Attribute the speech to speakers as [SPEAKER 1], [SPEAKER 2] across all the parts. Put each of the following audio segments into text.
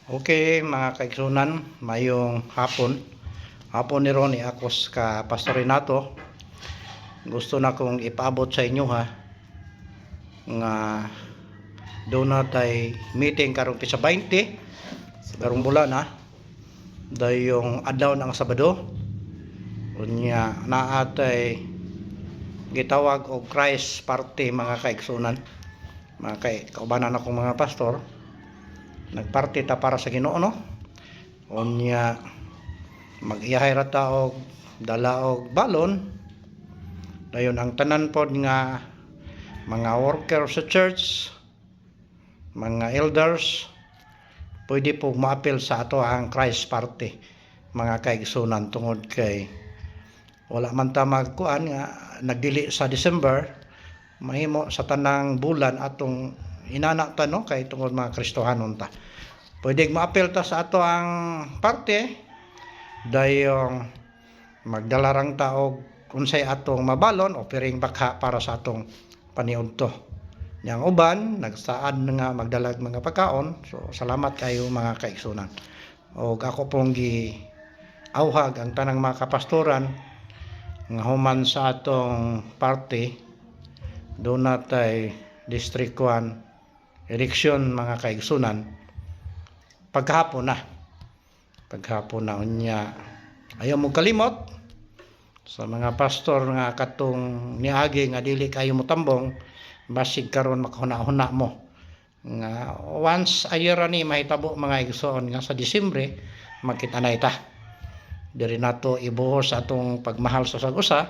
[SPEAKER 1] Okay, mga kaigsunan, mayong hapon. Hapon ni Ronnie ako ka Pastor Renato. Gusto na kong ipaabot sa inyo ha nga doon na tay meeting karong pisa 20 karong bulan ha. Dahil yung adlaw ng Sabado. Unya naatay gitawag og Christ party mga kaigsunan. Mga kaubanan akong mga pastor. Nagparty ta para sa Ginoo no. Unya mag-iyahay ra ta og dala og balon. Dayon ang tanan pod nga mga worker sa church, mga elders, pwede po maapil sa ato ang Christ party mga kaigsunan tungod kay wala man ta magkuan nga nagdili sa December, mahimo sa tanang bulan atong inana ta no kay tungod mga Kristohanon ta. Pwede maapil ta sa ato ang parte dayong magdala rang ta og unsay atong mabalon o piring bakha para sa atong paniudto. Yang uban nagsaad nga magdalag mga pagkaon. So salamat kayo mga kaigsunan. Og ako pong giawhag ang tanang mga kapastoran nga human sa atong party do natay District 1 election mga kaigsunan paghapon na unya ayaw mo kalimot sa mga pastor nga katong niagi nga dili kayo motambong basig karon makahuna-huna mo nga once a year ani mahitabo mga igsoon nga sa Disyembre magkita-nay ta diri nato ibuhos atong pagmahal sa sag-usa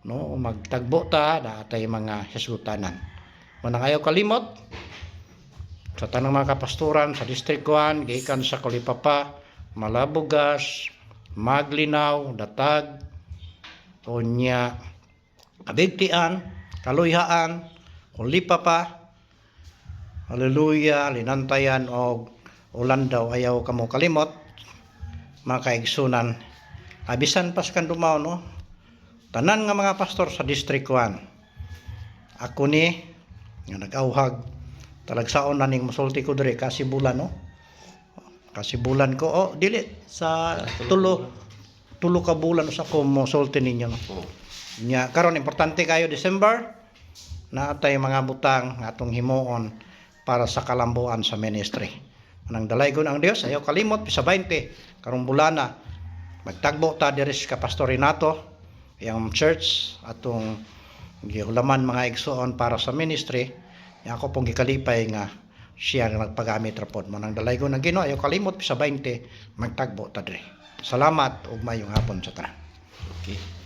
[SPEAKER 1] no magtagbo ta datay mga hisgutanan manang ayaw kalimot sa tanang mga kapastoran sa District 1 gikan sa Kolipapa, Malabugas, Maglinaw, Datag, unya Kabigtian, Kaluyhaan, Kolipapa, Hallelujah, Linantayan o Ulandaw ayaw kamo kalimot mga kaigsunan. Abisan pas kan dumaw no. Tanan nga mga pastor sa District 1. Ako ni nga nag-awhag talagsaon na ning musulti ko dire kasi bulan no. Kasi bulan ko dili sa tulo ka bulan sa ko musulti ninyo no. Nya karon importante kayo December na atay mga butang nga atong himuon para sa kalambuan sa ministry. Nang dalaygon ang Dios ayaw kalimot sa 20 karong bulana magtagbo ta diri sa Pastor Renato yang church atong gihulaman mga igsoon para sa ministry. Ako pong gikalipay nga siya nagpagamit ra pod manang dalaygon ang Ginoo ayaw kalimot sa 20 magtagbo ta diri. Salamat ug mayong hapon sa tanan.
[SPEAKER 2] Okay.